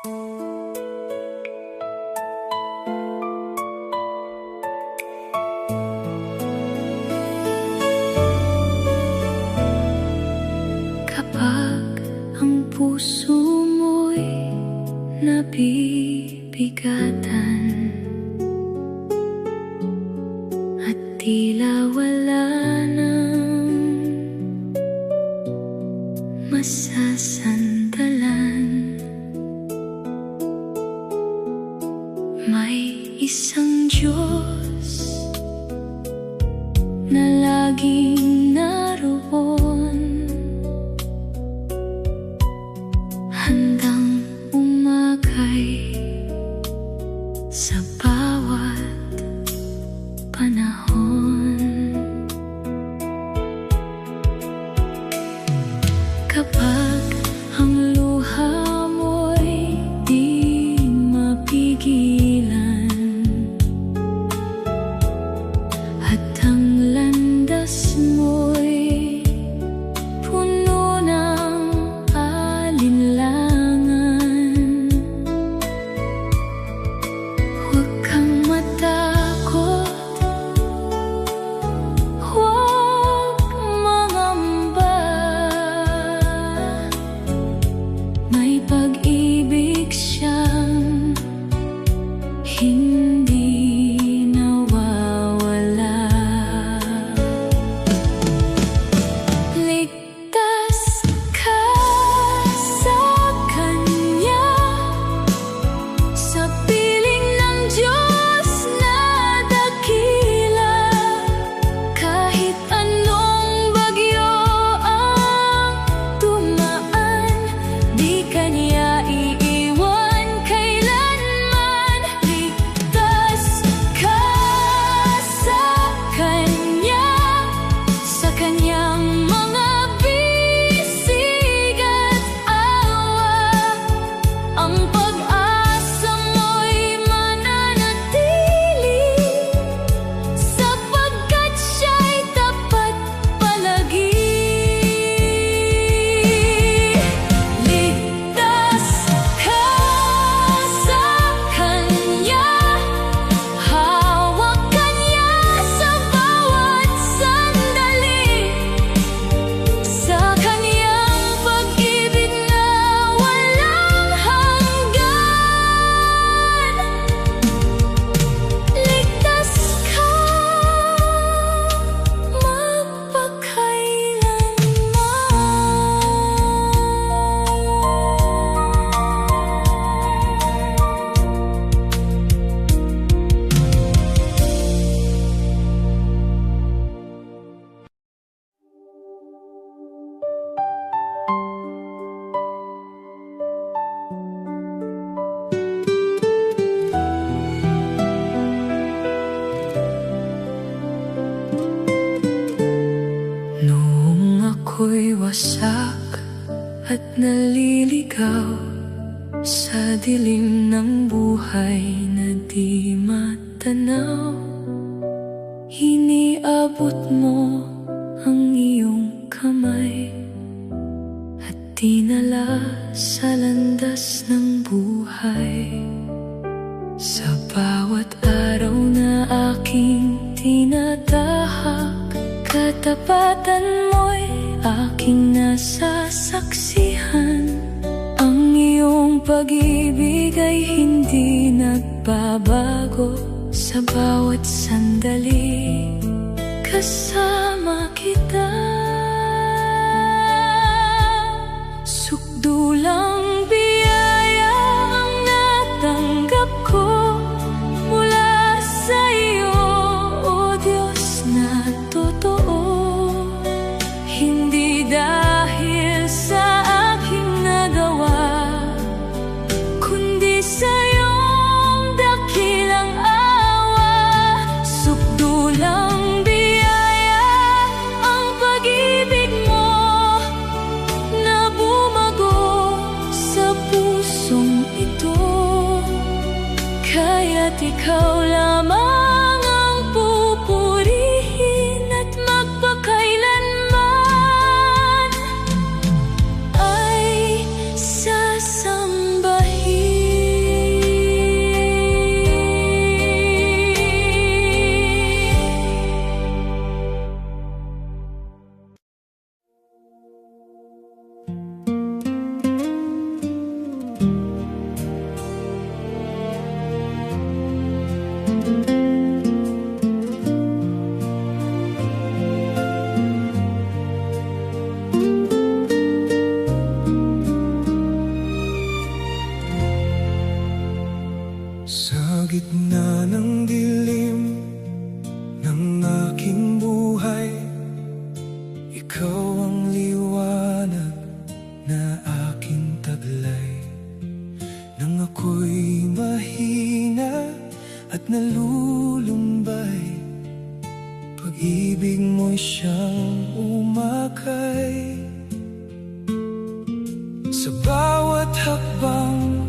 Kapag ang puso mo'y nabibigatan at tila wala nang masasandalan, may isang Diyos na laging naroon, handang umakay sa bawat panahon. Kapag ang luha mo'y di mapigilan at ang landas mo'y puno ng alinlangan, huwag kang matakot, huwag mangamba. May pag-ibig siyang hindi nawawala. Ligtas ka sa Kanya, sa piling ng Diyos na dakila. Kahit anong bagyo ang dumaan, di Kanya iiwan kailanman. Ligtas ka sa Kanya, sa Kanyang mga bisig at awa. Ang pag-asa mo'y mananatili, sapagkat siya'y tapat palagi. Ligtas ka sa Kanya, hawak ka niya sa bawat sandali. Sa Kanyang pag-ibig na walang hanggan, ligtas ka Noong ako'y wasak at naliligaw sa dilim ng buhay na di matanaw, iniabot mo ang iyong kamay at dinala sa landas ng buhay. Sa bawat araw na aking tinatahak, katapatan mo'y aking nasasaksihan. Ang iyong pag-ibig ay hindi nagbabago sa bawat sandali. Kasama kita, sukdulang biyaya ang natanggap ko mula sa iyo, o Diyos na totoo. Hindi dahil sa aking nagawa, kundi sa iyong dakilang awa. Sukdulang biyaya ang pag-ibig mo na bumago sa pusong ito. Kaya't ikaw lamang ang pupurihin at magpakailanman ay sasambahin. bawat hakbang,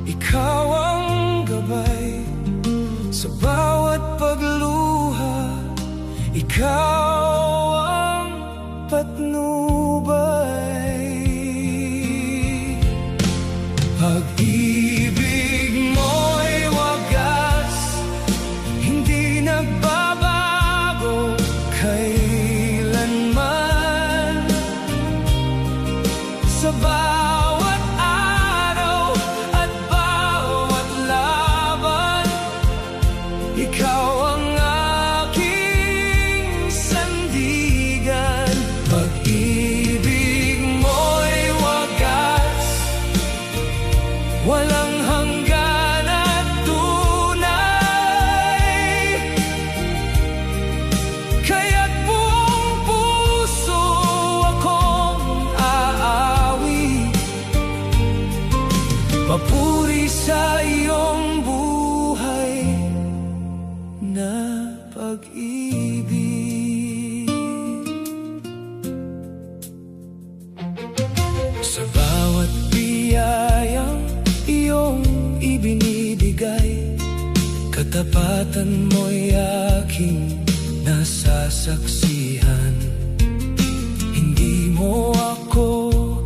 ikaw ang gabay. Sa bawat pagluha, ikaw ang patnubay. Pag-ibig mo'y wagas, hindi nagbabago kailanman. Sa bawat araw at bawat laban, ikaw ang aking sandigan. Pag-ibig mo'y wagas, walang hanggan at tunay. Kaya't buong puso akong aawi, papuri sa iyong buhay na pag-ibig. Sa bawat biyayang iyong ibinibigay, katapatan mo'y aking nasasaksihan. Hindi mo ako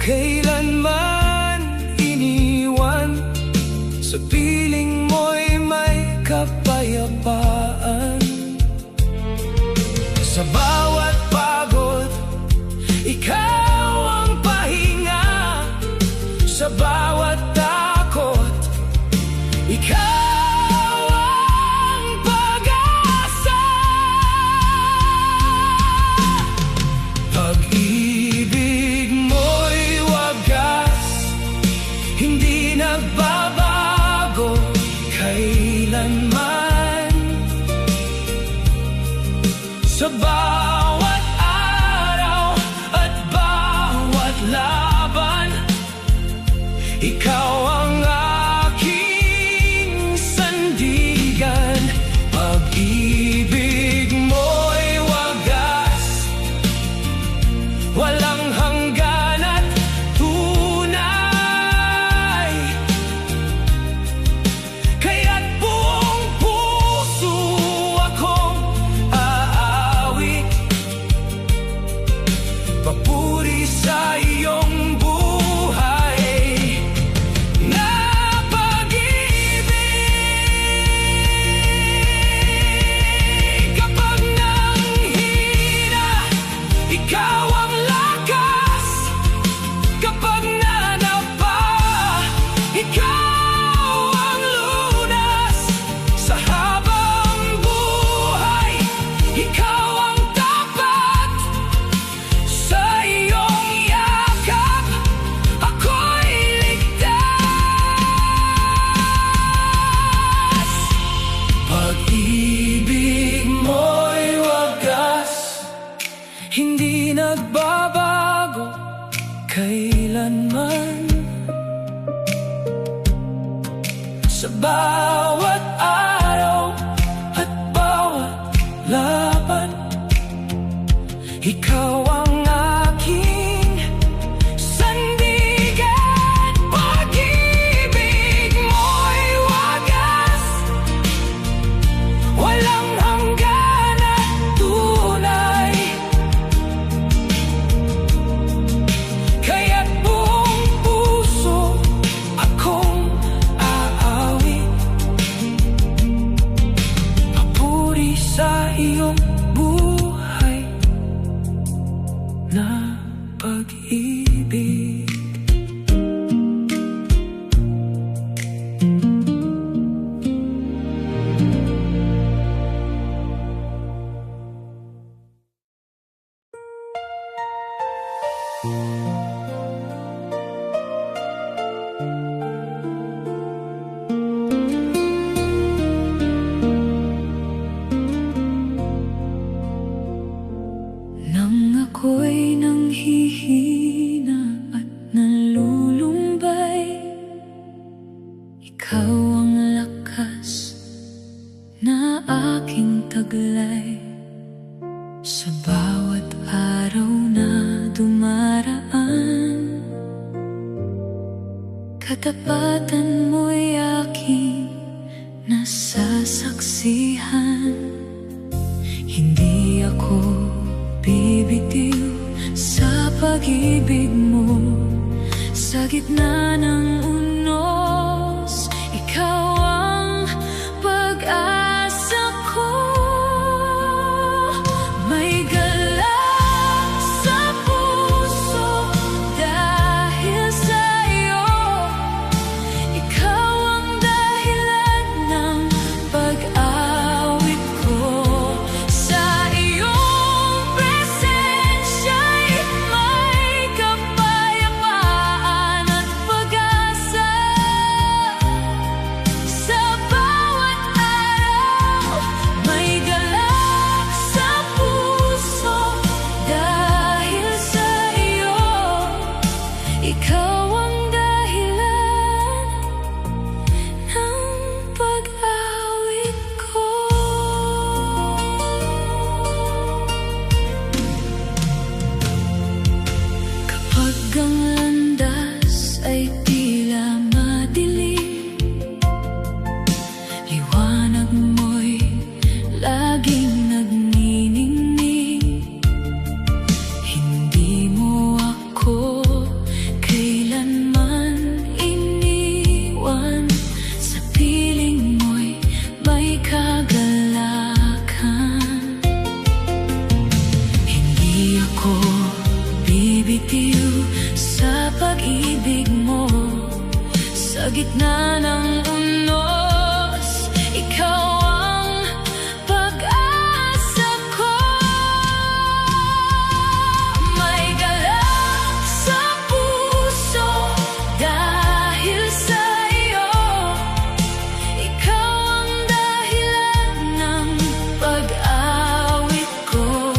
kailanman iniwan, sa piling mo'y may kapayapaan. Sa bawat pagod, ikaw ang pahinga. Sa bawat takot, ikaw ang pag-asa. Pag-ibig mo'y wagas, hindi nagbabago kailanman. Sa bawat araw at bawat laban, ikaw ang aking sandigan. Pag-ibig mo'y wagas, walang hanggan at tunay. Kaya't buong puso akong aawi, papuri sa iyong buhay na pag-ibig. Kapag nanghina, ikaw ang lakas. Kapag nanapa, ikaw ang lunas. Sa habang buhay, ikaw ang tapat. Sa iyong yakap, ako'y ligtas. Pag-ibig mo'y wagas, hindi nagbabago kailanman. Sa bawat araw at bawat laban, ikaw ang aking sandigan. Pag-ibig mo'y wagas, walang hanggan at tunay. Kaya't buong puso akong aawi, Katapatan mo'y aking nasasaksihan. Hindi ako bibitiw sa pag-ibig mo. Sa gitna ng unos, ikaw ang pag-asa ko. May galak sa puso dahil sa iyo. Ikaw ang dahilan ng pag-awit ko. Sa iyong presensya'y may kapayapaan at pag-asa. Sa bawat araw, may galak sa puso dahil sa iyo. Ikaw ang dahilan ng pag-awit ko. Kapag ang landas ay tila madilim, liwanag mo'y laging nagniningning. Hindi mo ako kailanman iniwan. Sa piling mo'y may kagalakan. Hindi ako bibitiw sa pag-ibig mo. Sa gitna ng unos, ikaw ang pag-asa ko. May galak sa puso dahil sa iyo. Ikaw ang dahilan ng pag-awit ko.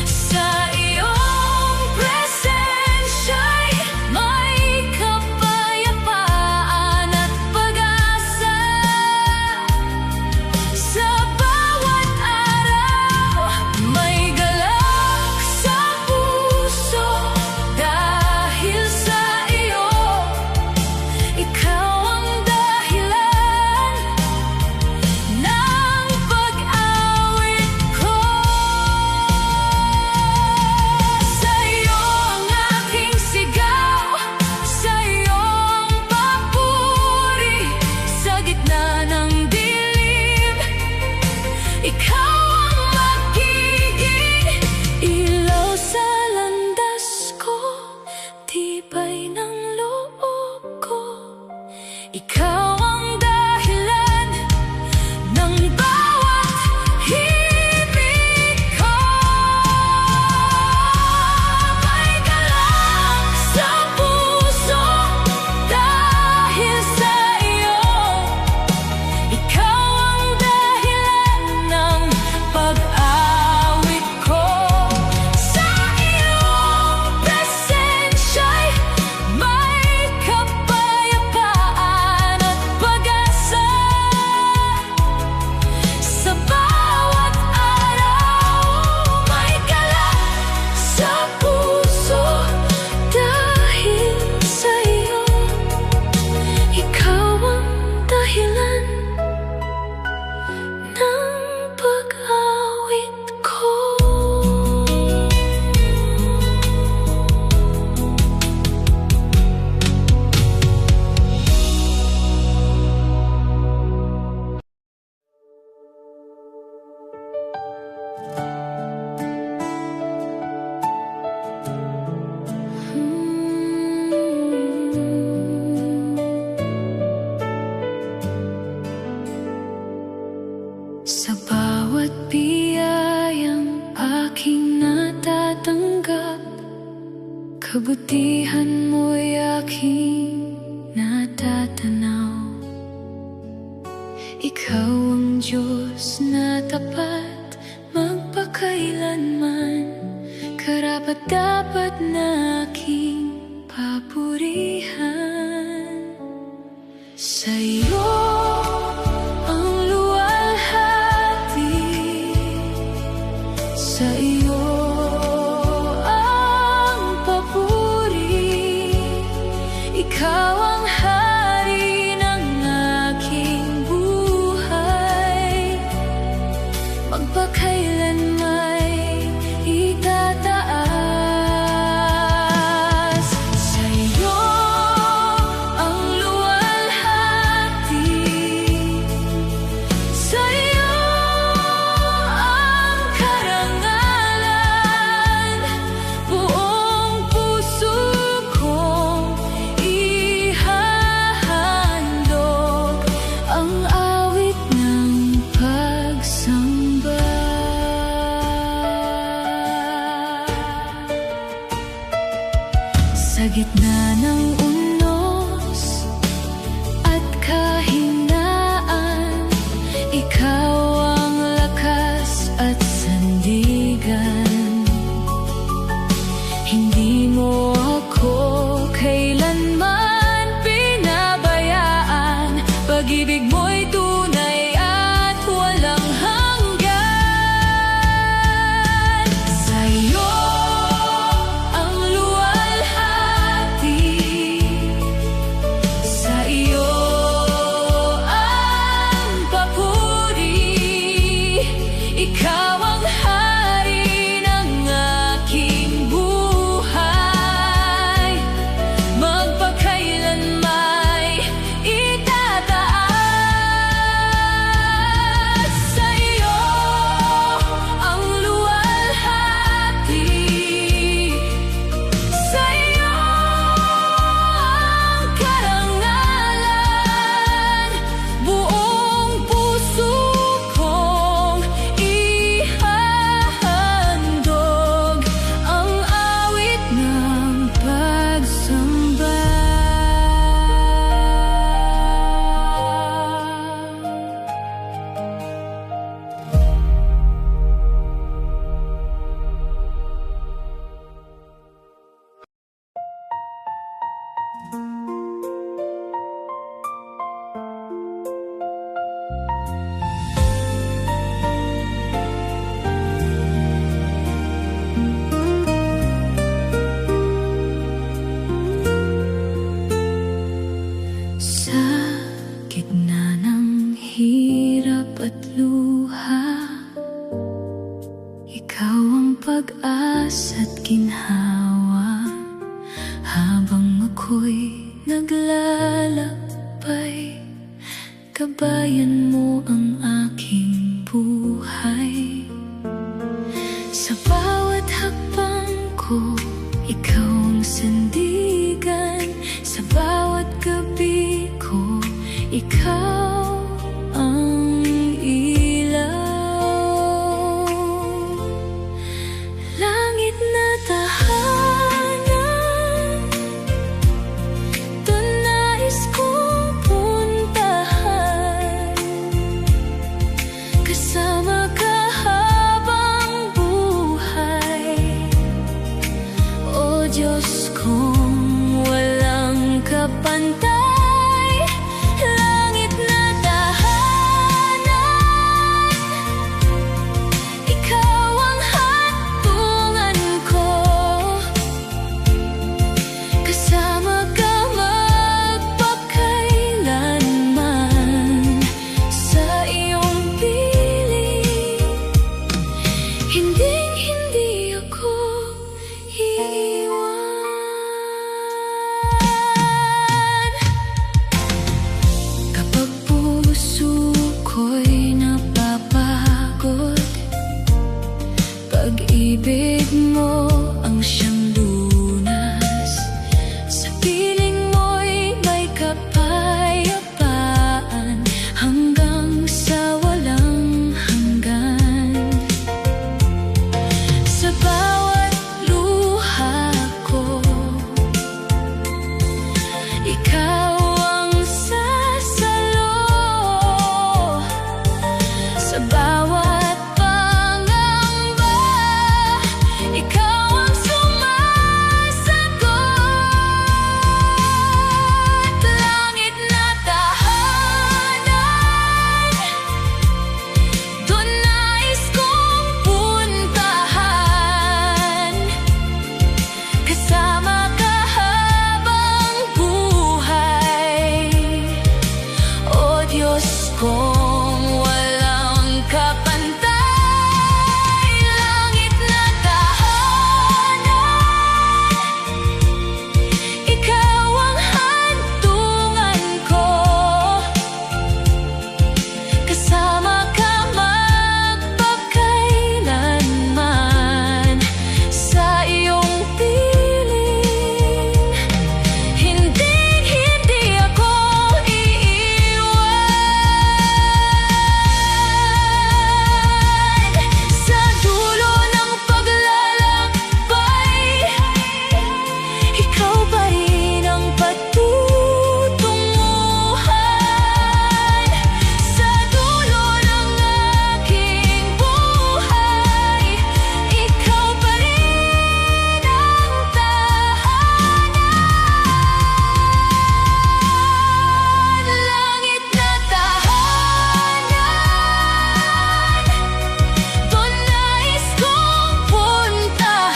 Sa iyong presensya'y may kapayapaan at pag-asa. Sa bawat araw, may galak sa puso dahil sa iyo. Ikaw ang dahilan ng pag-awit ko. Sa iyo ang aking sigaw, sa iyo ang papuri. Sa gitna ng dilim, ikaw ang magiging ilaw sa landas ko, tibay ng loob ko. Ikaw ang dahilan ng bawat himig ko. May galak sa puso dahil sa iyo. Ikaw ang dahilan ng pag-awit ko. Sa iyong presensya'y may kapayapaan at pag-asa. Sa bawat araw, may galak sa puso dahil sa iyo. Ikaw ang dahilan ng pag-awit ko. Sa bawat biyayang aking natatanggap, kabutihan mo'y aking natatanaw. Ikaw ang Diyos na tapat magpakailanman, karapat-dapat na aking papurihan. Sa iyo ang luwalhati, sa iyo ang papuri. Ikaw ang maglalakbay, gabayan mo ang aking buhay. Sa bawat hakbang ko, ikaw ang sandigan. Sa bawat gabi ko, ikaw ang ilaw. Langit na tahanan, doon nais kong puntahan. Kasama ka habang buhay, O Diyos kong walang kapantay. Langit na tahanan, ikaw ang hatungan ko. Kasama ka magpakailanman, sa iyong piling hinding-hindi ako iiwan. Kapag puso ko'y napapagod, pag-ibig mo ang siyang lunas. Sa piling mo'y may kapayapaan, hanggang sa walang hanggan. Sa bawat luha ko, ikaw ang sasalo. Sa bawat pangamba, ikaw ang sumasagot. Langit na tahanan, doon nais kong puntahan. Kasama ka habang buhay, O Diyos kong walang kapantay. Langit na tahanan, ikaw ang hantungan ko. Kasama ka magpakailanman, sa iyong piling hinding-hindi ako iiwan. Sa dulo ng paglalakbay, ikaw pa rin ang patutunguhan. Sa dulo ng aking buhay, ikaw pa rin ang tahanan. Langit na tahanan, doon nais kong puntahan.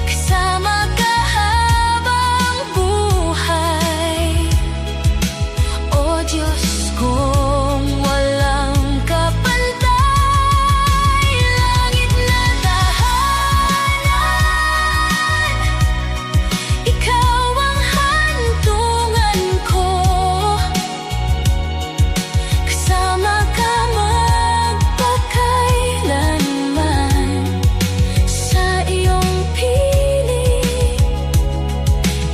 Kasama ka habang buhay, O Diyos kong walang kapantay. Langit na tahanan, ikaw ang hantungan ko. Kasama ka magpakailanman, sa iyong piling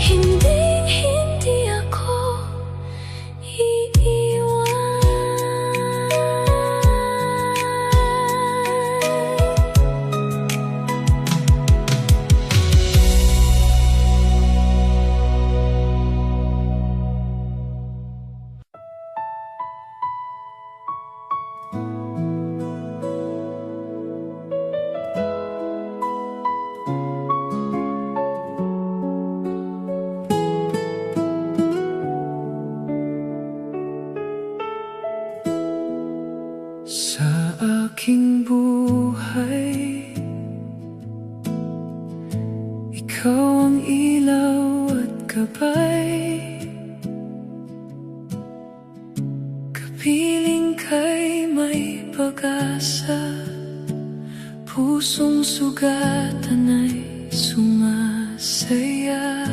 hinding-hindi ako sa aking buhay. Ikaw ang ilaw at gabay, kapiling kay may pag-asa. Pusong sugatan ay sumasaya.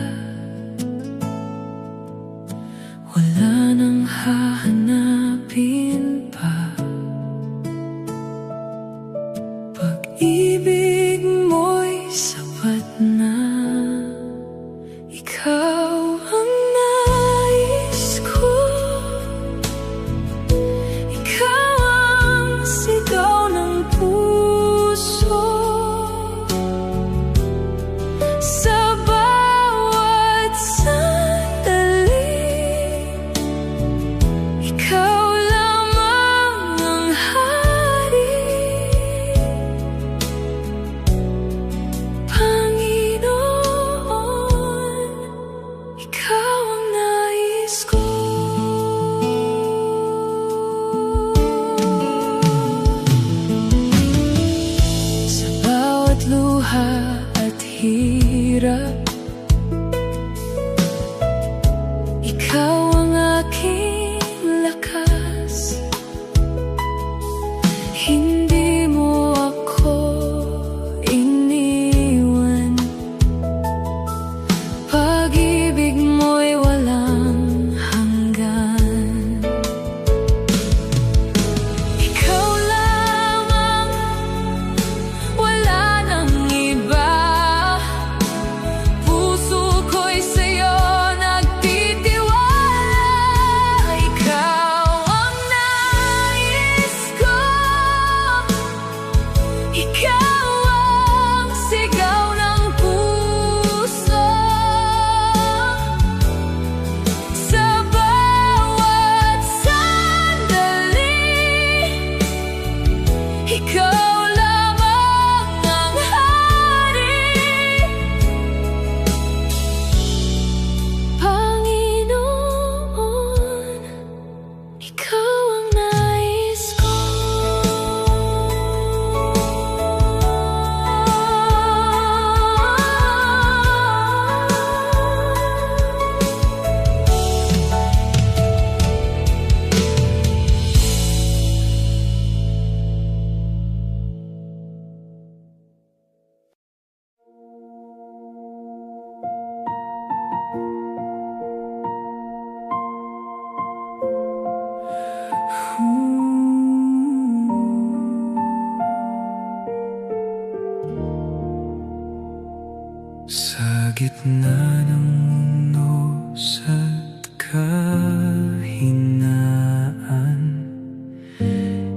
gitna ng unos at kahinaan,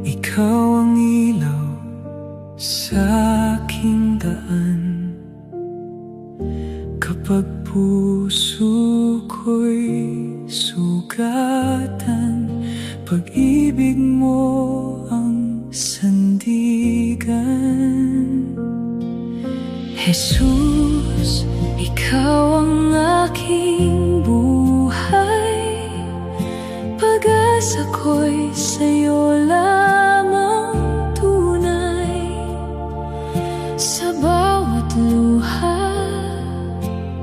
ikaw ang ilaw sa aking daan. Kapag puso ko'y sugatan, pag-ibig mo ang sandigan. Jesus, ikaw ang aking buhay, pag-asa ko'y sa'yo lamang tunay. Sa bawat luha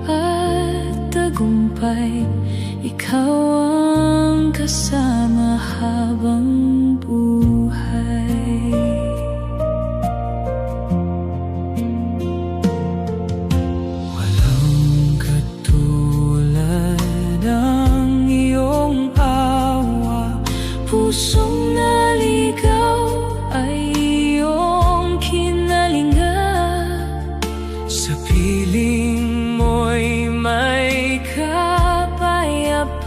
at tagumpay, ikaw ang kasama habang buhay. Walang katulad ng iyong awa, Pusong naligaw ay iyong kinalinga. sa piling mo'y may Kapayapaan,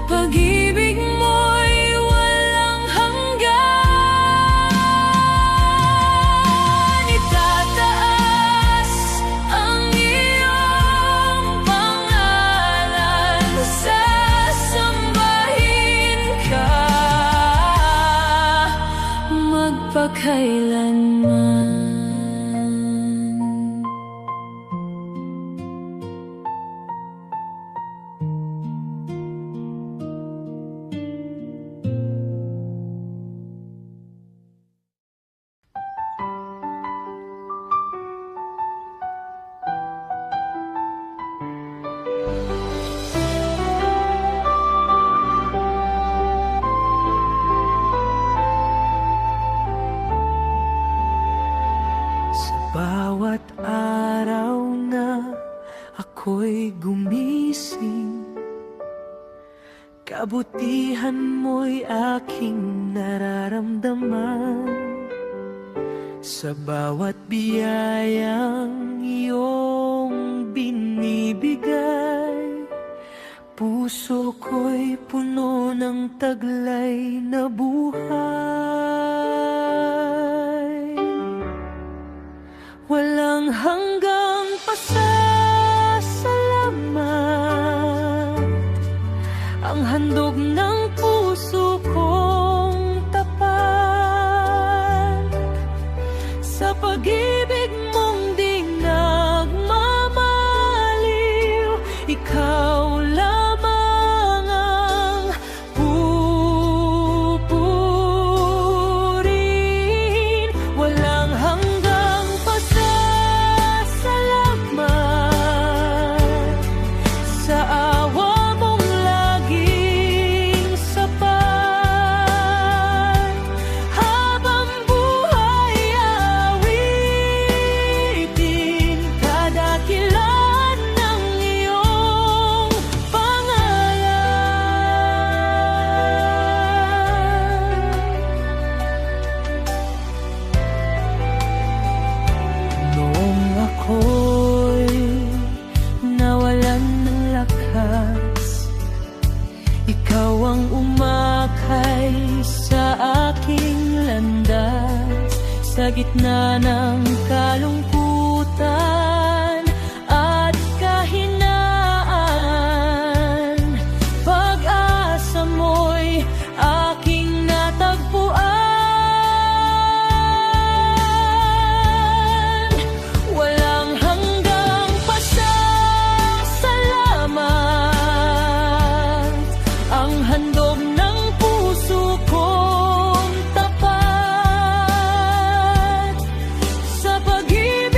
pag-ibig mo'y walang hanggan. Itataas ang iyong pangalan, sasambahin ka magpakailanman. Sa bawat araw na ako'y gumising, kabutihan mo'y aking nararamdaman. Sa bawat biyayang iyong binibigay, puso ko'y puno ng taglay na buhay. Walang hanggang pasasalamat ang handog ng puso kong tapat, sa pag-ibig mong di nagmamaliw. Ikaw lamang ang pupurihin. Walang hanggang pasasalamat sa awa mong laging sapat. Habang buhay awitin kadakilan ng iyong pangalan. Noong ako'y nawalan ng lakas, ikaw ang umakay sa aking landas. Sa gitna ng kalungkutan at kahinaan, pag-asa mo'y aking natagpuan. Walang hanggang pasasalamat ang handog ng puso kong tapat, sa pag-ibig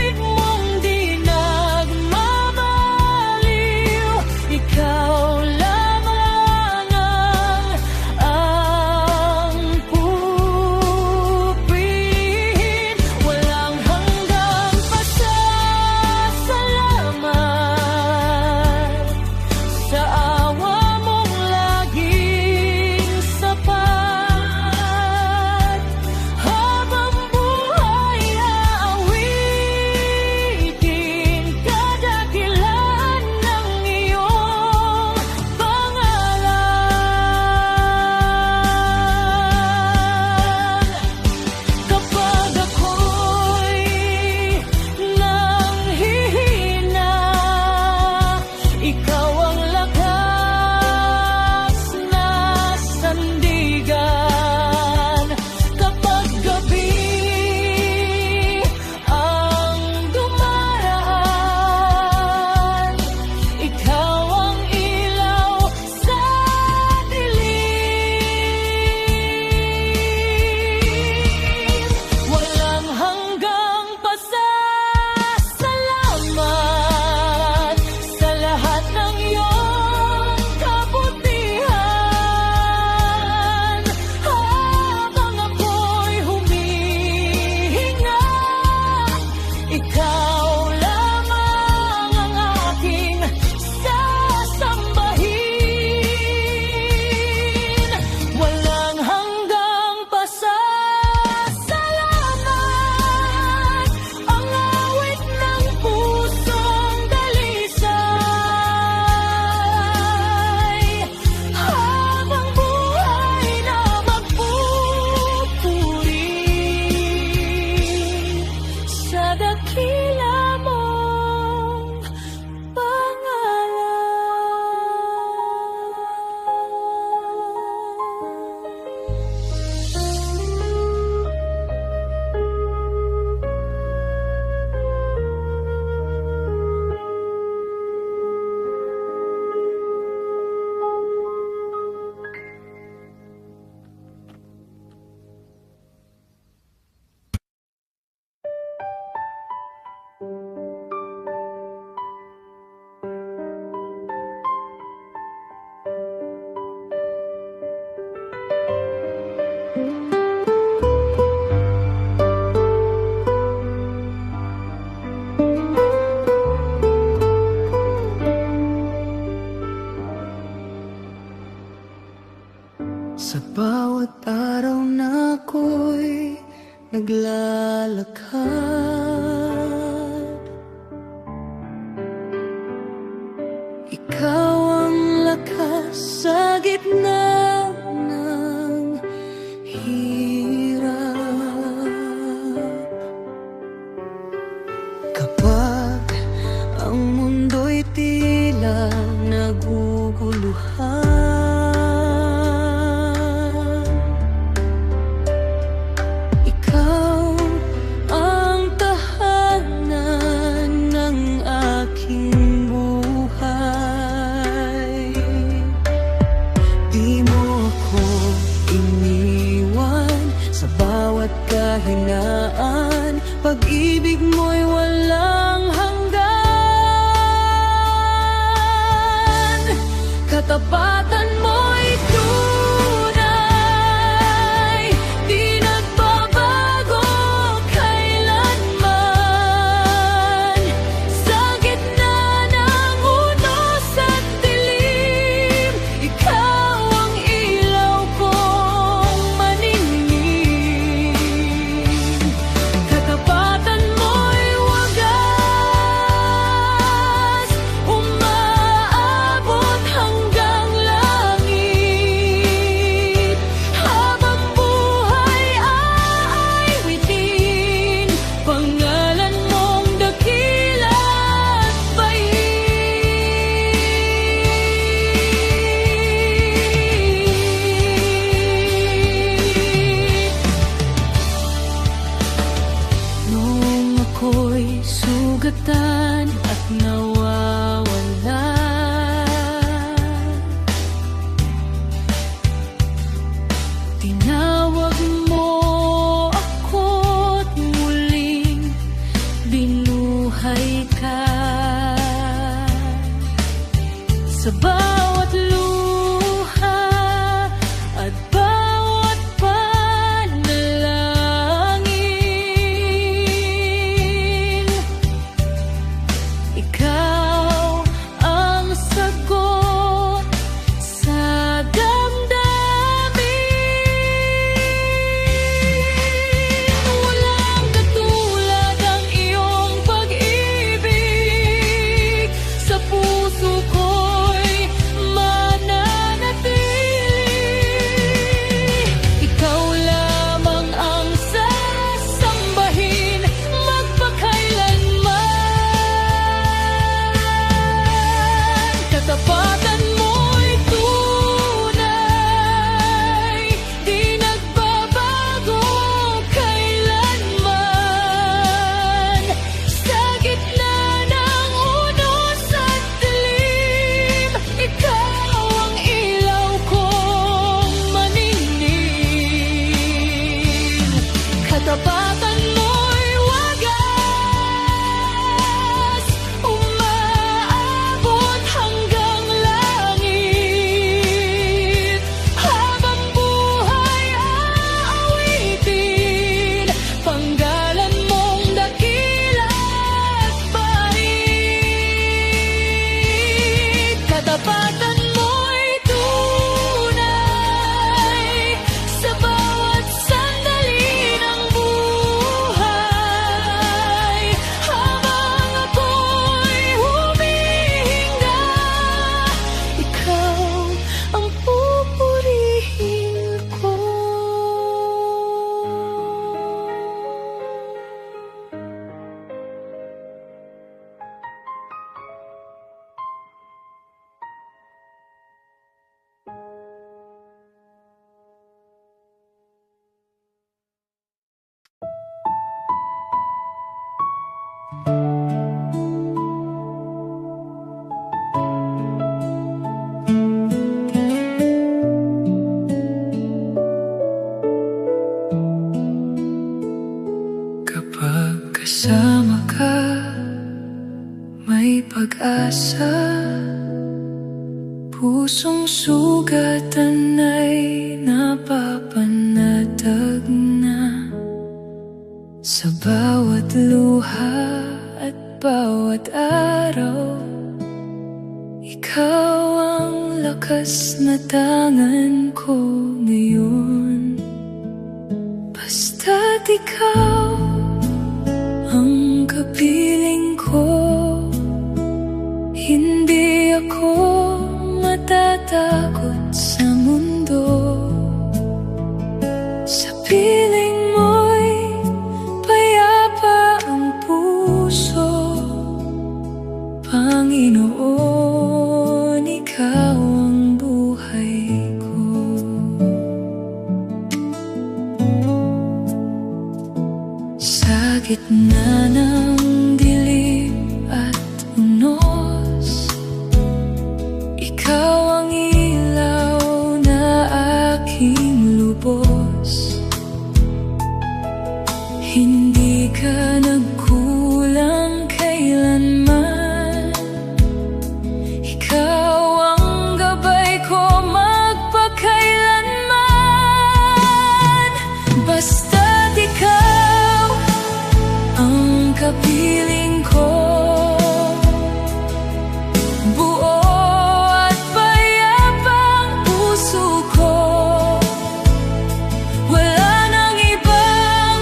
Sa bawat araw na ako'y naglalakad, ikaw ang lakas sa gitna ng hirap. Kapag ang mundo'y tila naguguluhan, kahinaan, pag-ibig mo'y walang hanggan. Katapatan mo'y tunay, di nagbabago kailanman. Sa gitna ng unos at dilim, ikaw ang ilaw kong maningning. Katapatan mo'y wagas, umaabot hanggang langit. Habang buhay aawitin, pangalan mong dakila at bait. Noong ako'y sugatan at nawawala, tinawag mo ako't muling binuhay ka. Sa bawat luha at bawat panalangin, ikaw ang sagot sa damdamin. Walang katulad ang iyong pag-ibig, sa puso ko'y mananatili. Ikaw lamang ang sasambahin magpakailanman. Katapatan mo'y tunay, di nagbabago kailanman. Sa gitna ng unos at dilim, ikaw ang ilaw kong maningning. Katapatan mo'y wagas, umaabot hanggang langit. Habang buhay aawitin, panggalan mong dakila at bait. Katapatan mo'y tunay, sa bawat sandali ng buhay. Habang ako'y humihinga, ikaw ang pupurihin ko. Kapag kasama ka, may pag-asa. Pusong sugatan ay napapanatag na. Sa bawat luha at bawat araw, ikaw ang lakas na tangan ko ngayon. Basta't ikaw ang kapiling ko, hindi ako matatakot sa mundo. Sa piling mo'y payapa ang puso, Panginoon, ikaw ang buhay ko. Sa gitna ng dilim at unos, ikaw ang ilaw na aking lubos. Hindi ka nagkulang kailanman, ikaw ang gabay ko magpakailanman. Basta't ikaw ang kapiling ko, buo at payapang puso ko. Wala nang ibang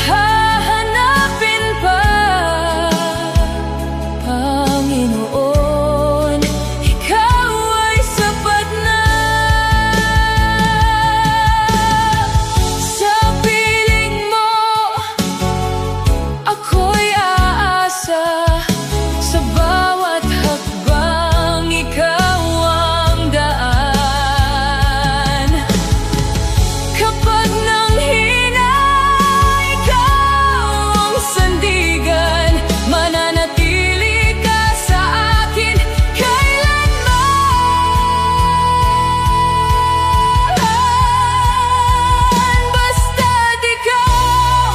hahanapin pa, Panginoon, ikaw ay sapat na. Sa piling mo ako'y aasa, sa bawat hakbang ikaw ang daan. Kapag nanghina, ikaw ang sandigan, mananatili ka sa akin kailanman. Basta't ikaw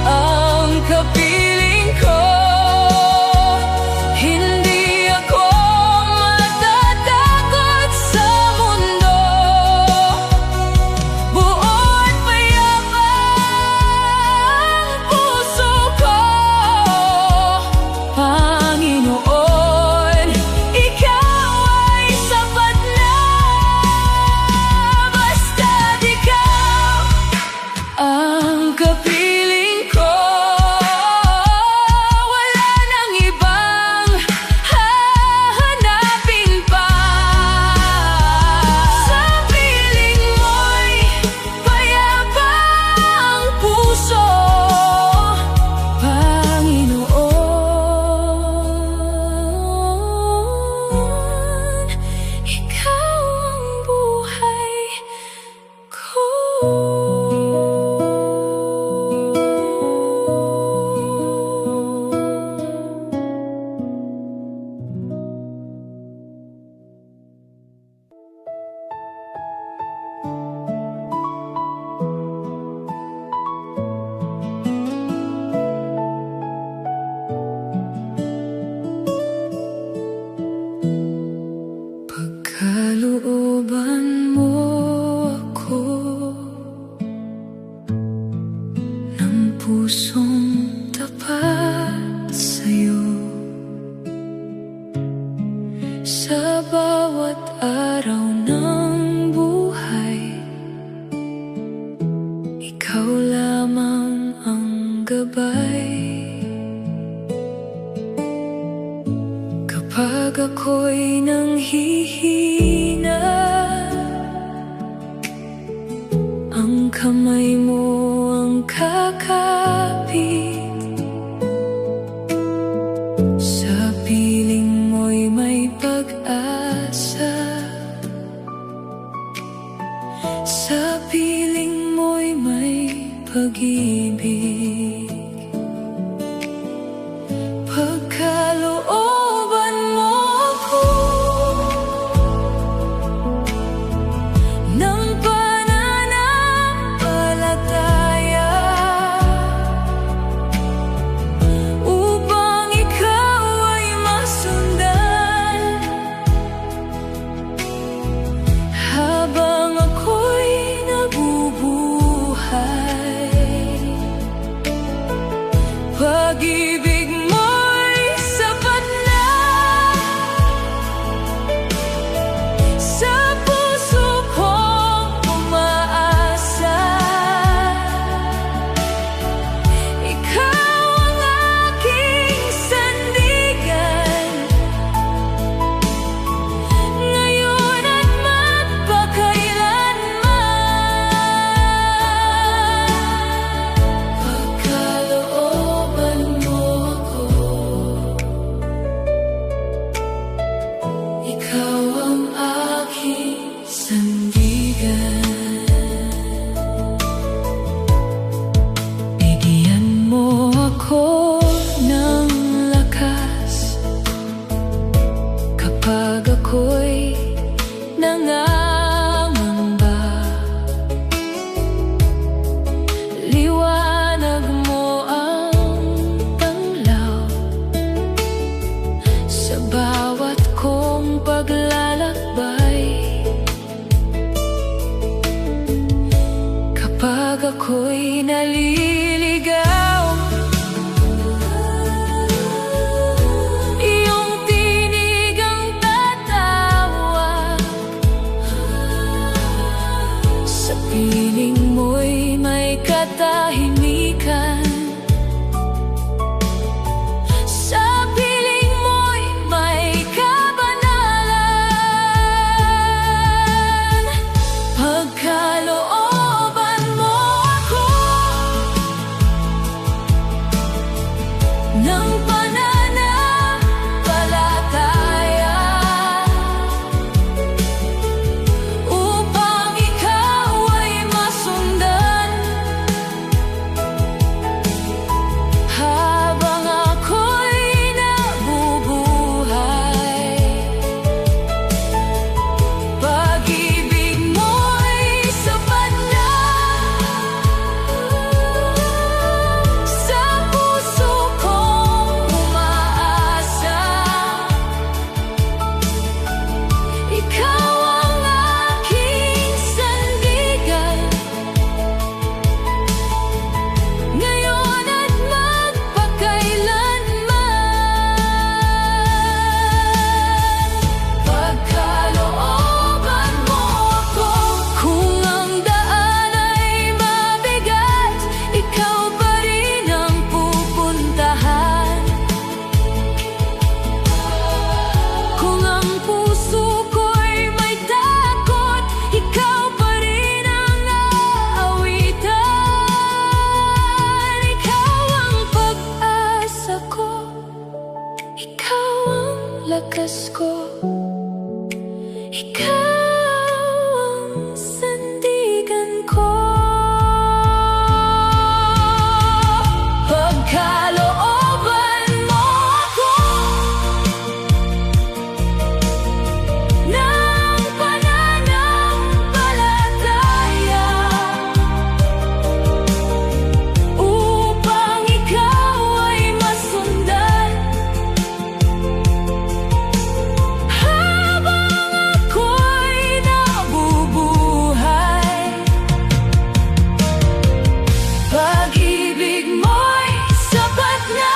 ang kapiling ko, hindi ako matatakot sa mundo. Buo at payapa ang puso ko, Panginoon, ikaw ay sapat na. Basta't ikaw ang kapiling ko, wala nang ibang hahanapin pa. Sa piling mo'y payapa ang puso, Panginoon, ikaw ang buhay ko. Pagkalooban mo ako ng pusong tapat sa'yo, sa bawat araw ng buhay, ikaw lamang ang gabay. Kapag ako'y nanghihina, ang kamay mo ang kakapit. Sa piling mo'y may pag-asa, sa piling mo'y may pag-ibig. Pagkalooban mo ako ng pananampalataya, upang ikaw ay masundan, habang ako'y nabubuhay. ako'y nangangamba. Liwanag mo ang tanglaw sa bawat kong paglalakbay. Kapag ako'y naliligaw, iyong tinig ang tatawag. Sa piling mo'y may katahimikan. Sa piling mo'y may kabanalan. Pagkalooban mo ako ng pananampalataya, upang ikaw ay masundan habang ako'y nabubuhay. Pag-ibig mo'y sapat na sa puso kong umaasa. Ikaw ang aking sandigan, ngayon at magpakailanman. Pagkalooban mo ako, kung ang daan ay mabigat, ikaw pa rin ang pupuntahan. Kung ang puso ko'y may takot, ikaw pa rin ang aawitan. Ikaw ang pag-asa ko, ikaw ang lakas ko, ikaw ang sandigan ko. Pagkalooban mo ako ng pananampalataya, upang ikaw ay masundan habang ako'y nabubuhay. Pag-ibig mo'y sapat na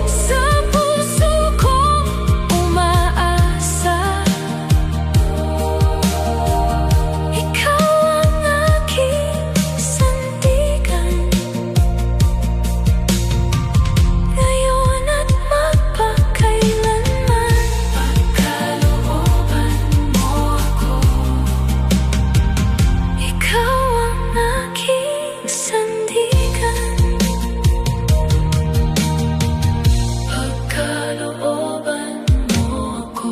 sa puso kong umaasa. Ikaw ang aking sandigan, ngayon at magpakailanman. Pagkalooban mo ako, ikaw ang aking sandigan. Pagkalooban mo ako.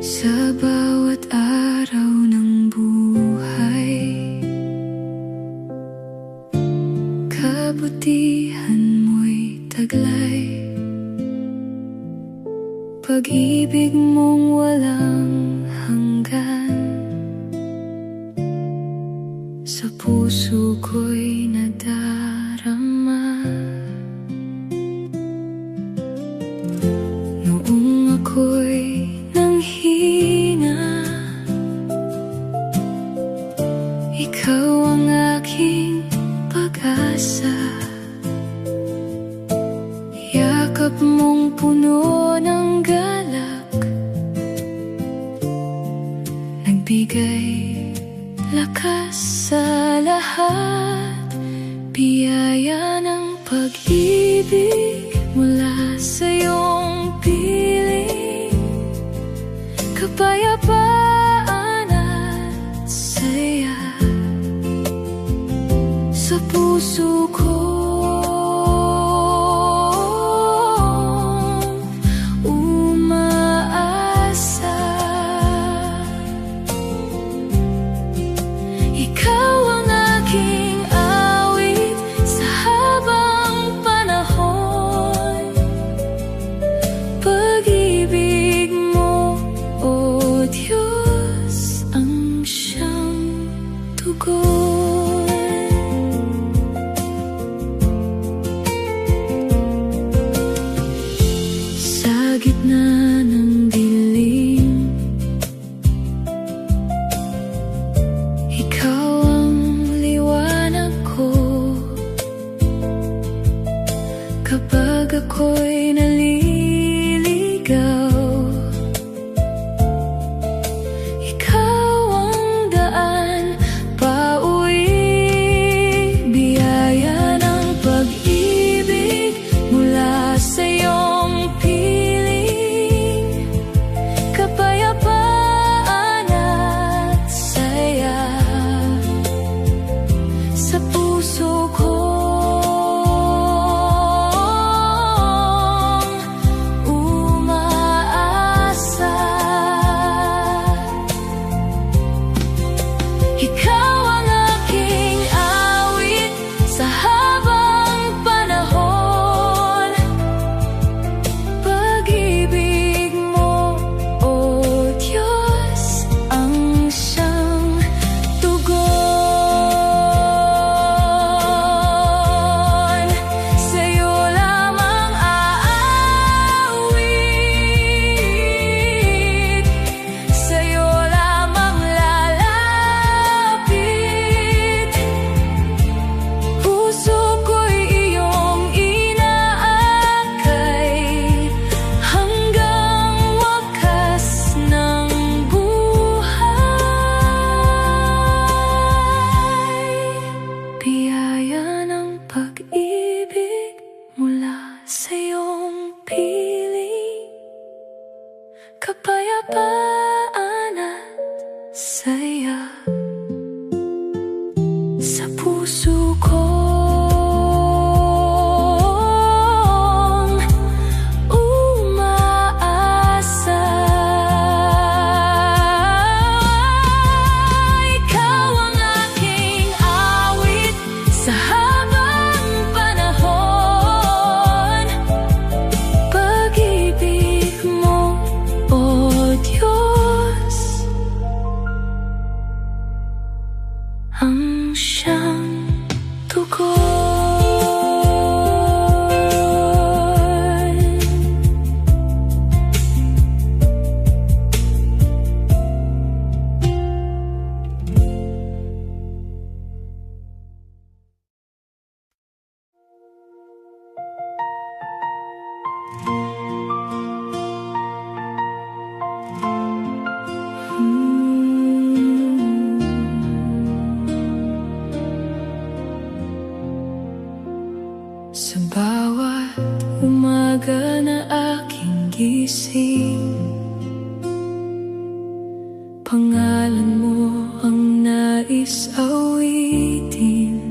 Sa bawat araw ng buhay, kabutihan mo'y taglay. Pag-ibig mong walang hanggan, sa puso ko'y nadarama. Noong ako'y nanghina, ikaw ang aking pag-asa. Yakap mong puno ng galak, nagbigay lakas sa lahat. Biyaya ng pag-ibig mula sa iyong piling, kapayapaan at saya sa puso puso ko. Sa gitna ng dilim, ikaw ang liwanag ko. Kapag ako'y naliligaw, ikaw ang daan pauwi. Biyaya ng pag-ibig mula sa iyong piling, kapayapaan at saya sa puso ko. Ikaw ang aking awit sa habang panahon. Pag-ibig mo, O Diyos, ang siyang tugon. Sa'yo lamang aawit, sa'yo lamang lalapit. Puso ko'y iyong inaakay hanggang wakas ng buhay. Biyaya ng pag-ibig mula sa iyong piling, kapayapaan at saya sa puso ko. Umaasa, ikaw ang aking awit sa habang panahon. Pag-ibig mo, O Diyos, ang siyang tugon. Sa bawat umaga na aking gising, pangalan mo ang nais awitin.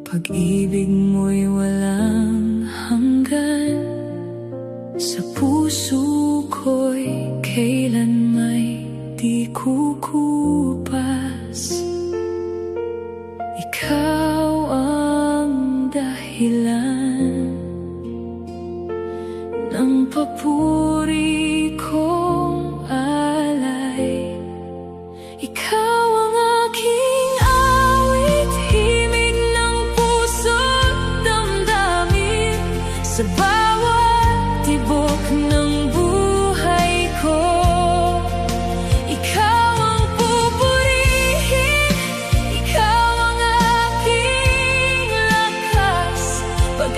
Pag-ibig mo'y walang hanggan, sa puso ko'y kailan may di kukupas. Ikaw ang dahilan ng papuri kong alay. Ikaw ang aking awit, himig ng puso't damdamin. Sa bawat tibok ng buhay ko, ikaw ang pupurihin. Ikaw ang aking lakas pag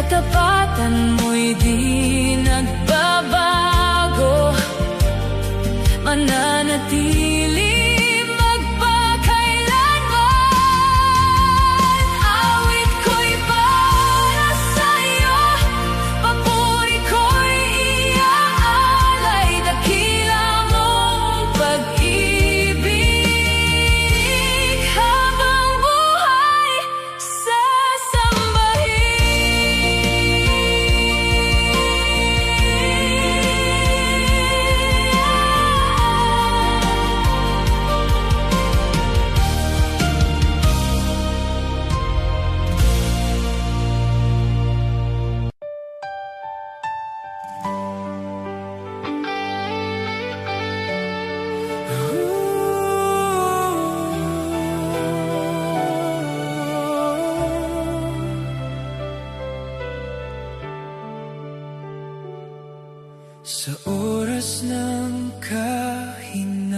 katapatan mo'y di nagbabago, mananatili magpakailanman. Awit ko'y para sa'yo, papuri ko'y iaalay, dakila mong pag-ibig, habang buhay sa oras ng kahinaan,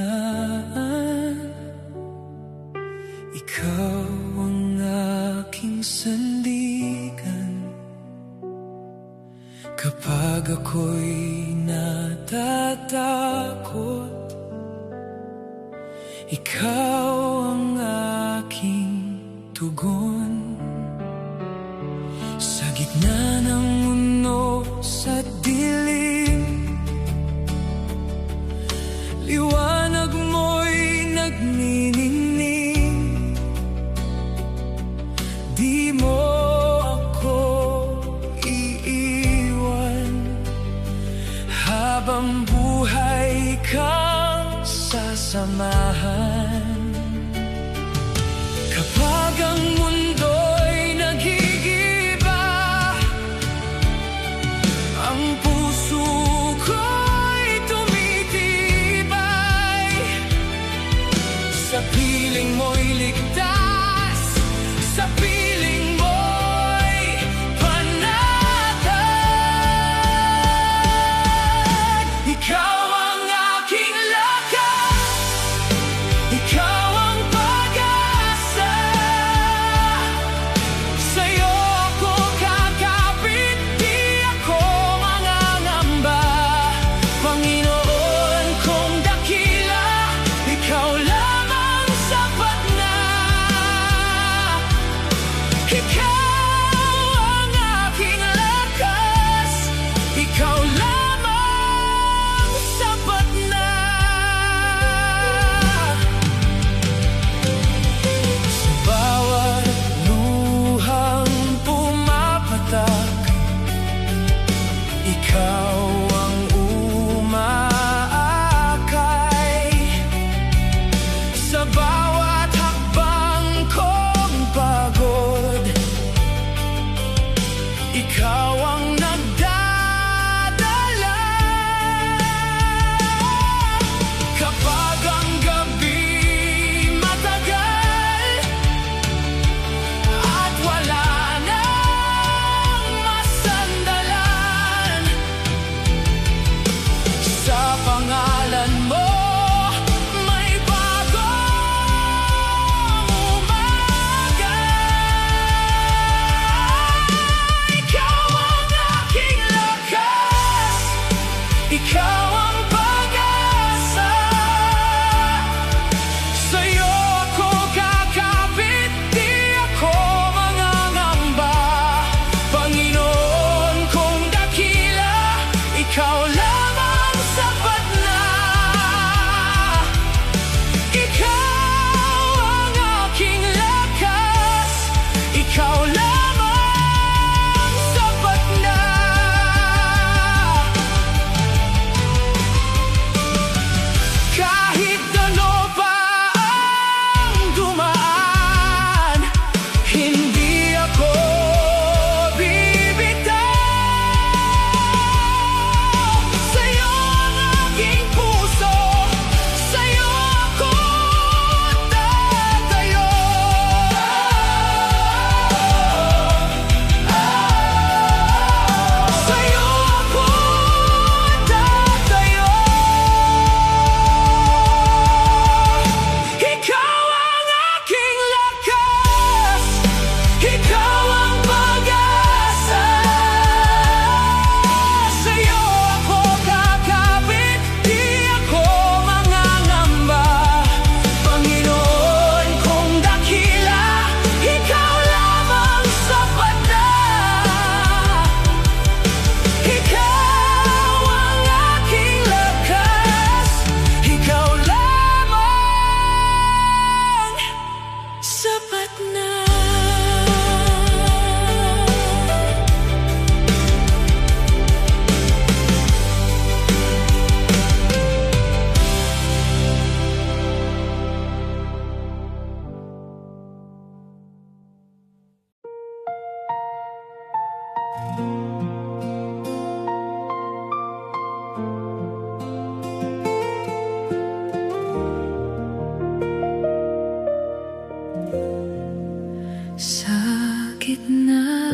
ikaw ang aking sandigan. Kapag ako'y natatakot, ikaw ang aking tugon. Sa gitna ng mundo sa dilim, liwanag mo'y nagniningning. Di mo ako iiwan, habang buhay kang sasamahan. Kapag ang mundo'y nagigiba, ang puso ko'y tumitibay. Sa piling mo'y ligtas, sa piling mo'y panatag. Ikaw ang aking lakas, ikaw Sa gitna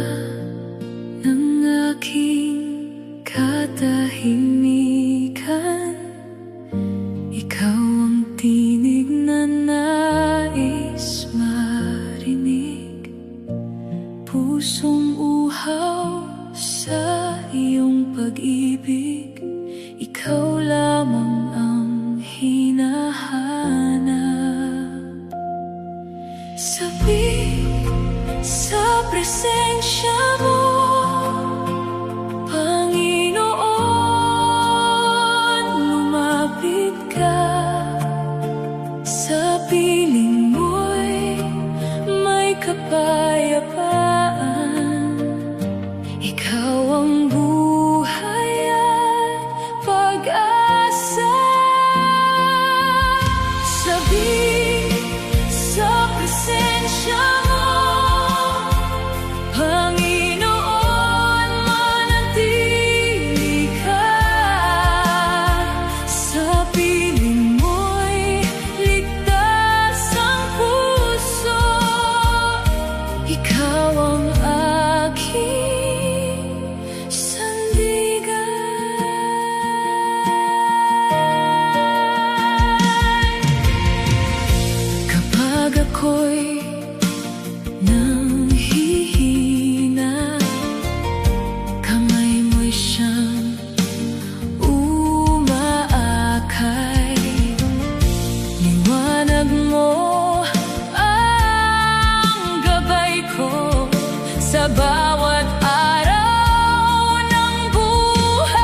ng aking katahimikan, ikaw ang tinig na nais marinig. Pusong uhaw sa iyong pag-ibig, ikaw lamang ang hinahanap. Sabik sa presensya mo, Panginoon, lumapit ka. Sa piling mo'y may kapayapaan. Ikaw ang buhay at pag-asa. Sabik sa presensya mo, Panginoon, manatili ka. Sa piling mo'y ligtas ang puso. Ikaw ang aking sandigan. Kapag ako'y nanghihina, kamay mo'y siyang umaakay. Liwanag mo ang gabay ko sa bawat araw ng buhay.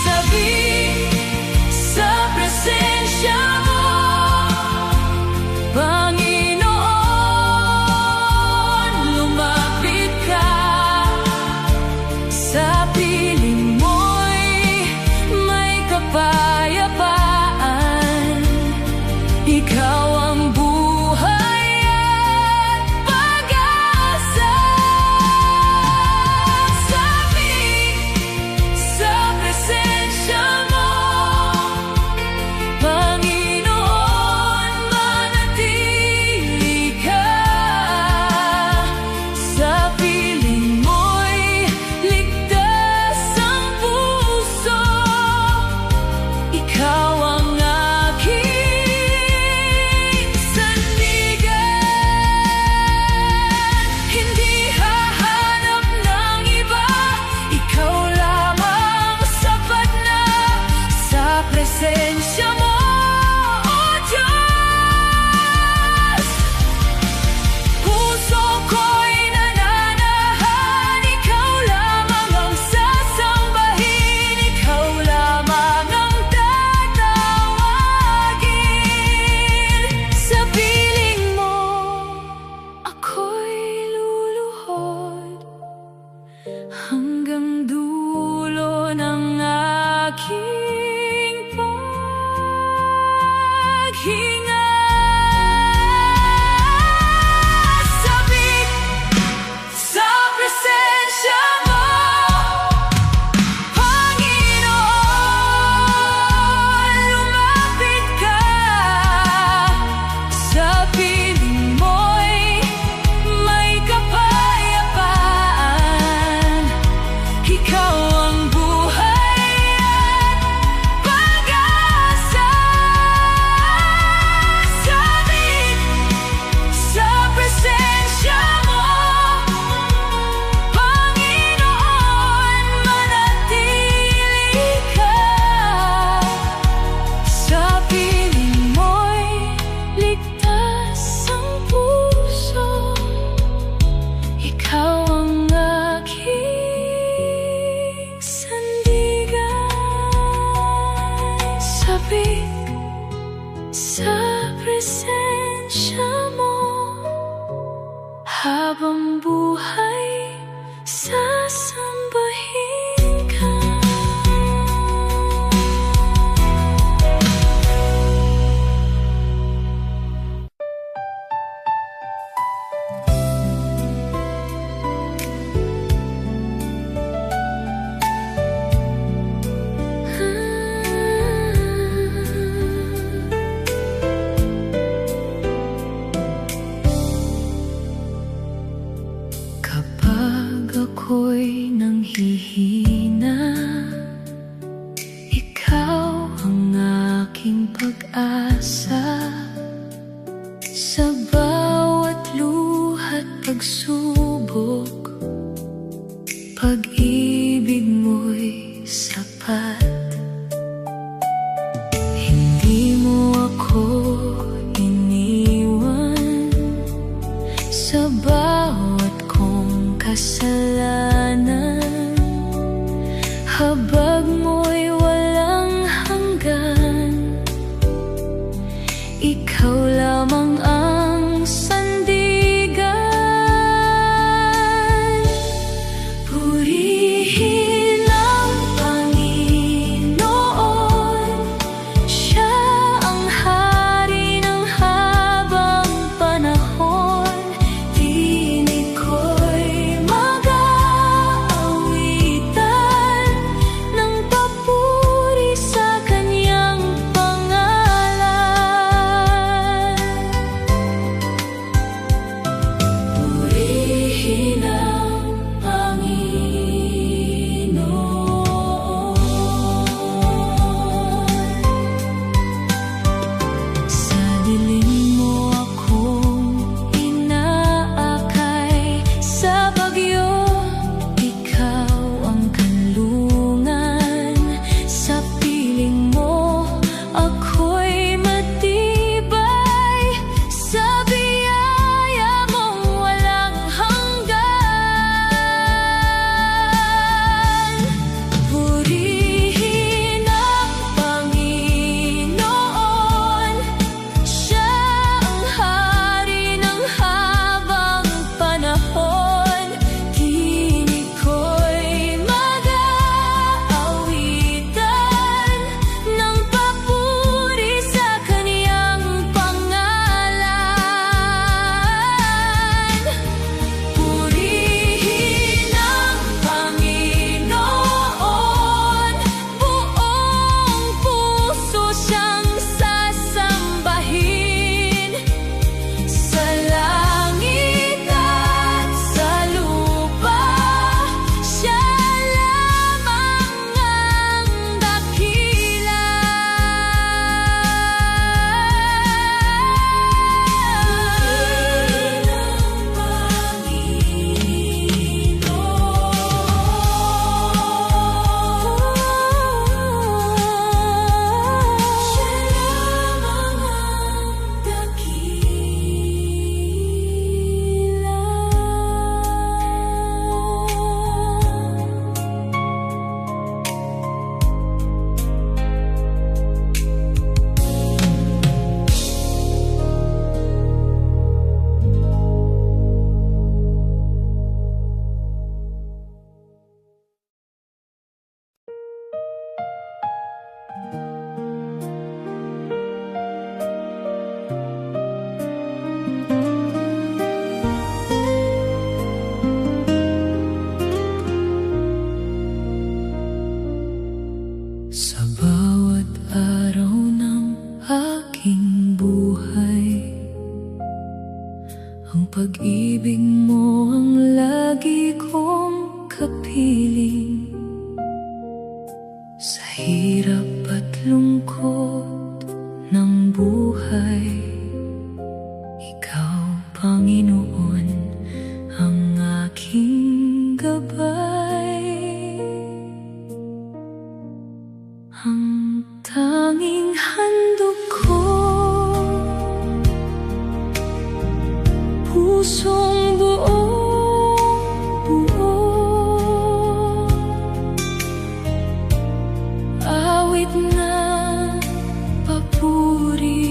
Sabik sa presensya mo, Panginoon, lumapit ka. Sa piling mo'y may kapayapaan. Ikaw ang buhay at pag-asa. Sabik sa presensya mo, Panginoon, manatili ka. Sa piling mo'y ligtas ang puso. Ikaw ang aking sandigan. Hindi hahanap ng iba, ikaw lamang sapat na. Sa presensya mo, O Diyos, puso ko'y nananahan. Ikaw lamang ang sasambahin, ikaw lamang ang tatawagin. Sa piling mo, ako'y luluhod hanggang dulo ng aking paghinga. Sabik sa presensya mo, Panginoon, lumapit ka. Sa piling mo'y may kapayapaan. Ikaw ang buhay at pag-asa. Sabik sa presensya mo, Panginoon, manatili ka. Sa piling mo'y ligtas ang puso. Ikaw ang aking sandigan. Sabik sa presensya mo, habang buhay sasambahin ka. ako'y nanghihina, ikaw ang aking pag-asa. Sa bawat luha't pagsubok, pag-ibig mo'y sapat. Hindi mo ako iniwan sa bawat kong kasalanan. Habag mo'y walang hanggan, ikaw lamang ang sandigan. Purihin ang Panginoon, Siya ang hari ng habang panahon. Tinig ko'y mag-aawitan ng papuri sa Kanyang pangalan. Purihin ang Panginoon. Sa dilim mo akong inaakay, sa bagyo ikaw ang kanlungan. Sa piling mo ako'y matibay, sa biyaya mong walang hanggan. Purihin ang Panginoon, Siya ang hari ng habang panahon. Tinig ko'y mag-aawitan ng papuri sa Kanyang pangalan. Purihin ang Panginoon, buong puso Siyang sasambahin. Sa langit at sa lupa, Siya lamang ang dakila. Purihin ang Panginoon, Siya lamang ang Sa bawat araw ng aking buhay, ang pag-ibig mo ang lagi kong kapiling. Sa hirap at lungkot ng buhay, Ikaw, Panginoon, ang aking gabay. Ang tanging handog ko, pusong buo, awit na papuri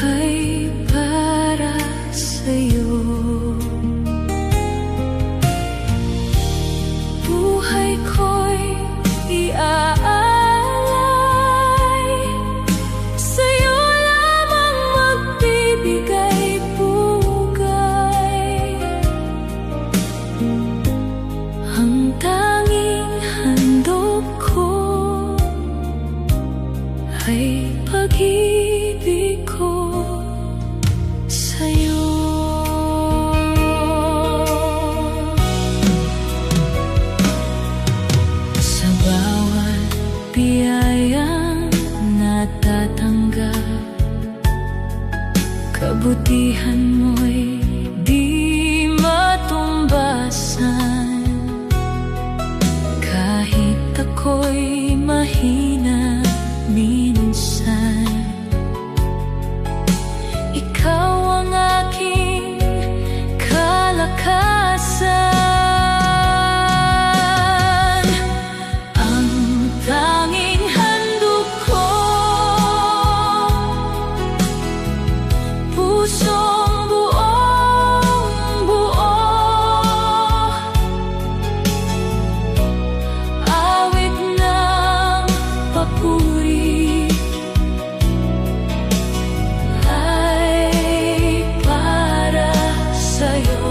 ay para sa'yo. Buhay ko'y iaalay, sa'yo lamang magbibigay pugay. Ang tanging handog ko ay pag-ibig ko sa'yo. kabutihan mo'y di matumbasan. Kahit ako'y mahina minsan, ikaw ang aking kalakasan. Ang tanging handog ko, pusong buong buo, awit ng papuri ay para sa'yo.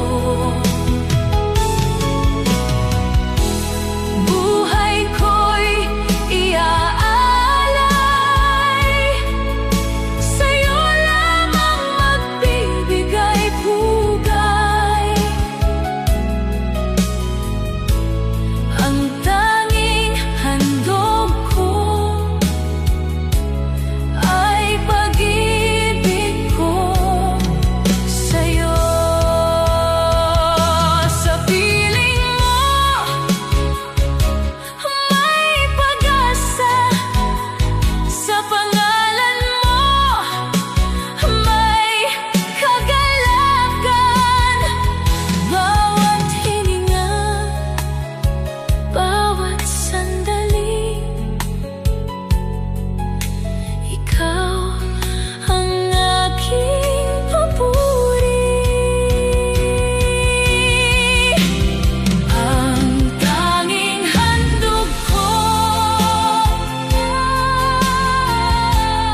Buhay ko'y iaalay, sa'yo lamang magbibigay pugay. Ang tanging handog ko ay pag-ibig ko sa'yo. Sa piling mo may pag-asa, sa pangalan mo may kagalakan. Bawat hininga, bawat sandali, ikaw ang aking papuri. Ang tanging handog ko,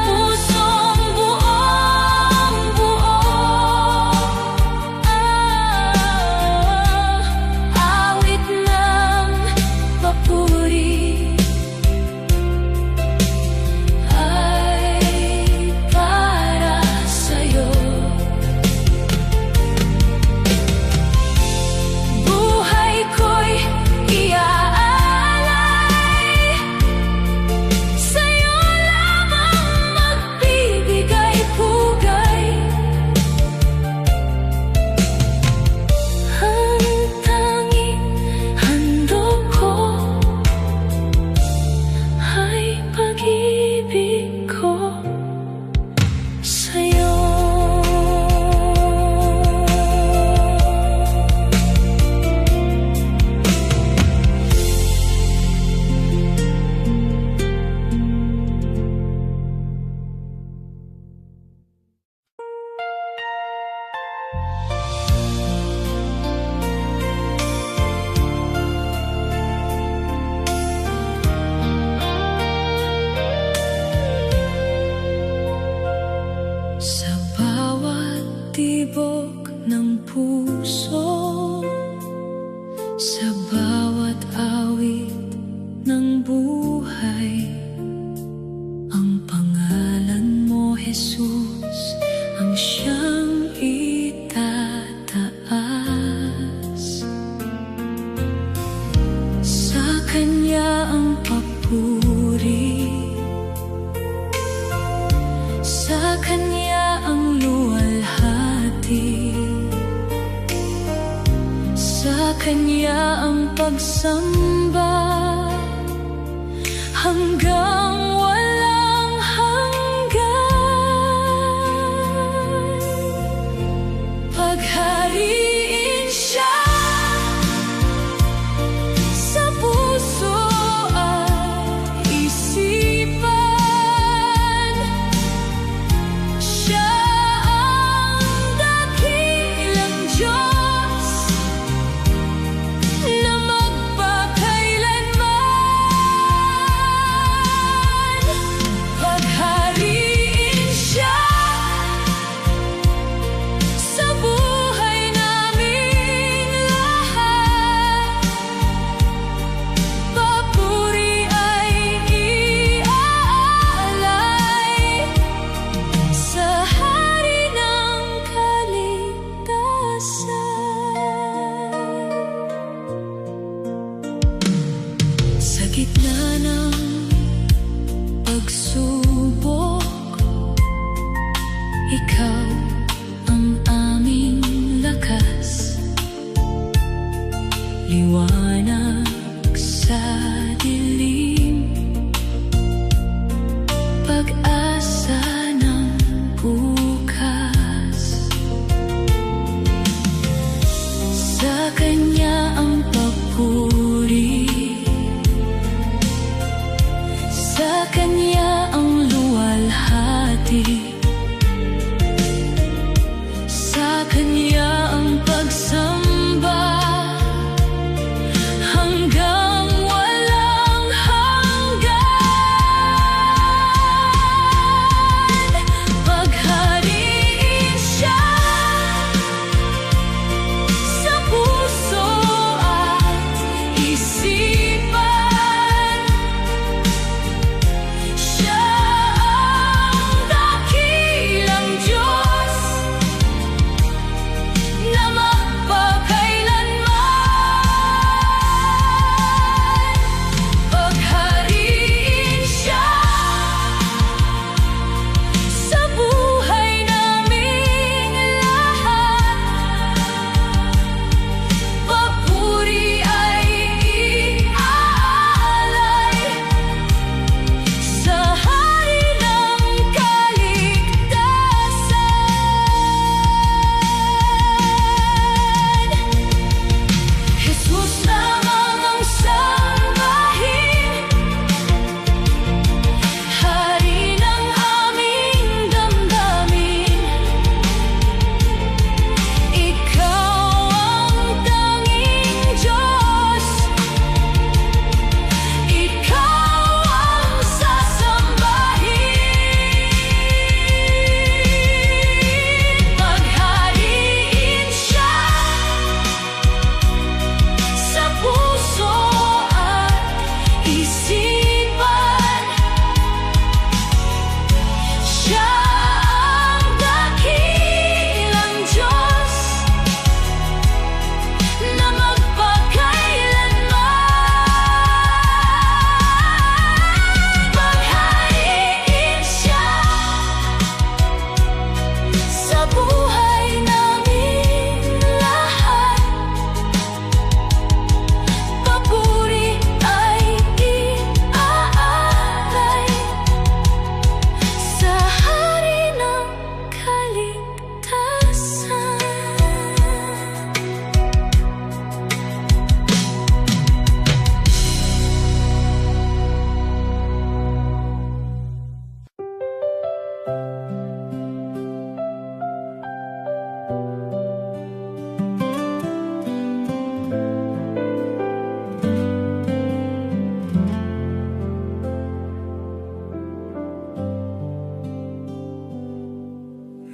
pusong buong buo, awit ng papuri ay para sa'yo. Buhay ko'y iaalay, sa'yo lamang magbibigay pugay. Ang tanging handog ko ay pag-ibig ko sa'yo. Sa bawat tibok ng puso, sa bawat awit ng buhay, ang pangalan mo, Jesus, ang siyang itataas. Sa Kanya ang papuri, sa Kanya ang luwalhati, sa Kanya ang pagsamba hanggang walang hanggan. Paghariin siya sa puso at isipan. Siya ang dakilang Diyos na magpakailanman. Paghariin siya sa buhay naming lahat. Papuri ay iaalay sa hari ng kaligtasan. Sa gitna ng pagsubok, ikaw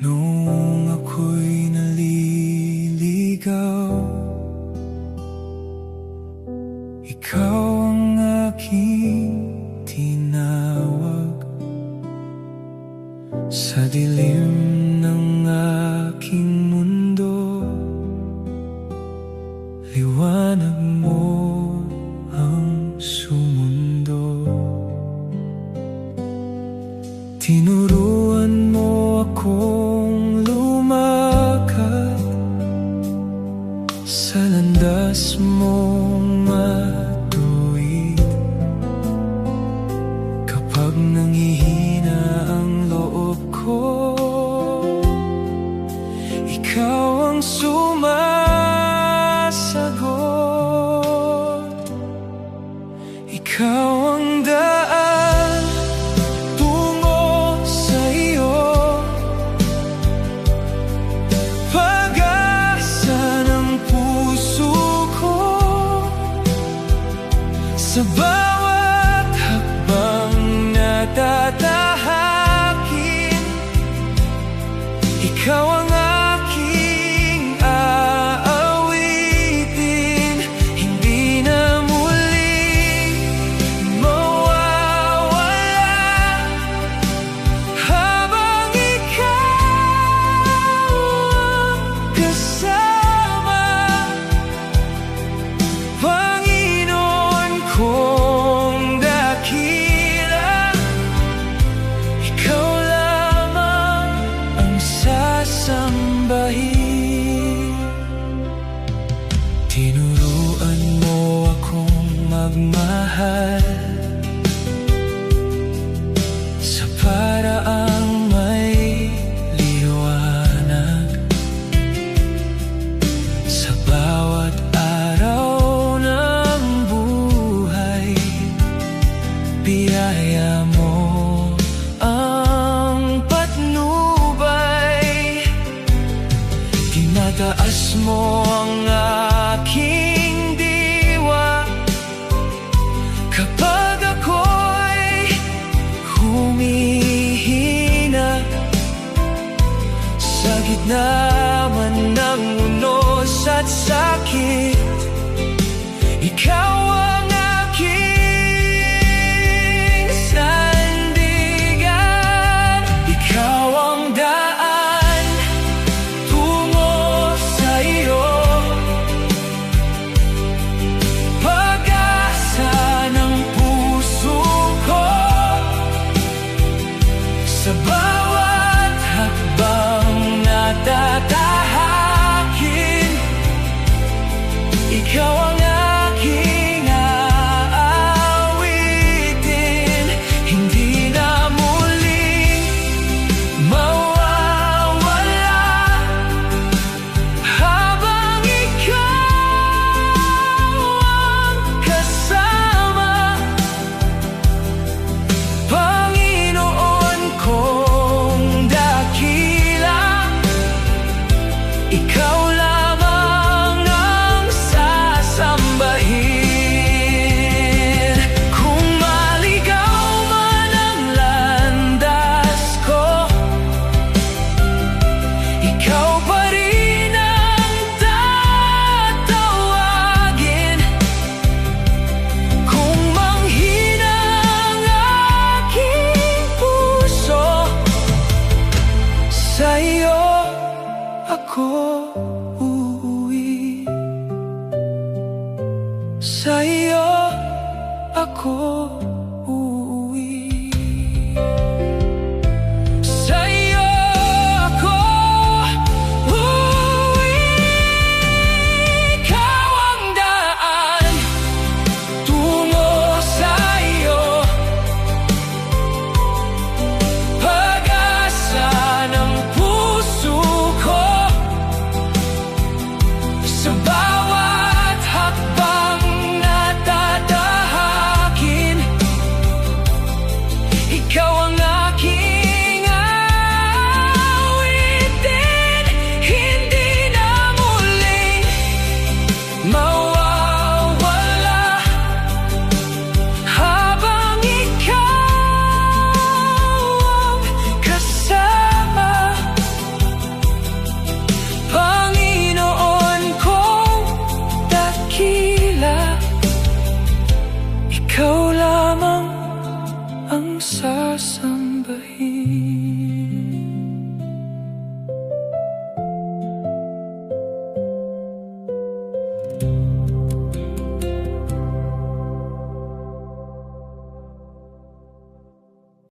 Noong ako'y naliligaw, ikaw ang aking tinawag. Sa dilim ng aking mundo, liwanag mo ang sumundo. Tinuruan mo akong lumakad sa landas mong matuwid. Kapag nanghihina ang loob ko, ikaw ang sumasagot. Ikaw ang daan tungo sa iyo, pag-asa ng puso ko. Sa bawat hakbang na tatahakin, ikaw ang aking aawitin. Hindi na muling mawawala habang ikaw ang kasama. Panginoon kong dakila, ikaw lamang ang sasambahin. Tinuruan mo akong magmahal sa paraang may liwanag. Sa bawat araw ng buhay, biyaya mo ang patnubay. Tinataas mo ang aking diwa kapag ako'y humihina. Sa gitna man ng unos at sakit, ikaw ang aking sandigan. Ikaw ang daan tungo sa iyo, pag-asa ng puso ko. Sa bawat hakbang na tatahakin, ikaw ang aking aawitin. Hindi na muling mawawala habang ikaw ang kasama. Panginoon kong dakila, ikaw lamang ang sasambahin. Kung maligaw man ang landas ko, ikaw pa rin ang tatawagin. Kung manghina ang aking puso, sa iyo ako uuwi. Sa iyo ako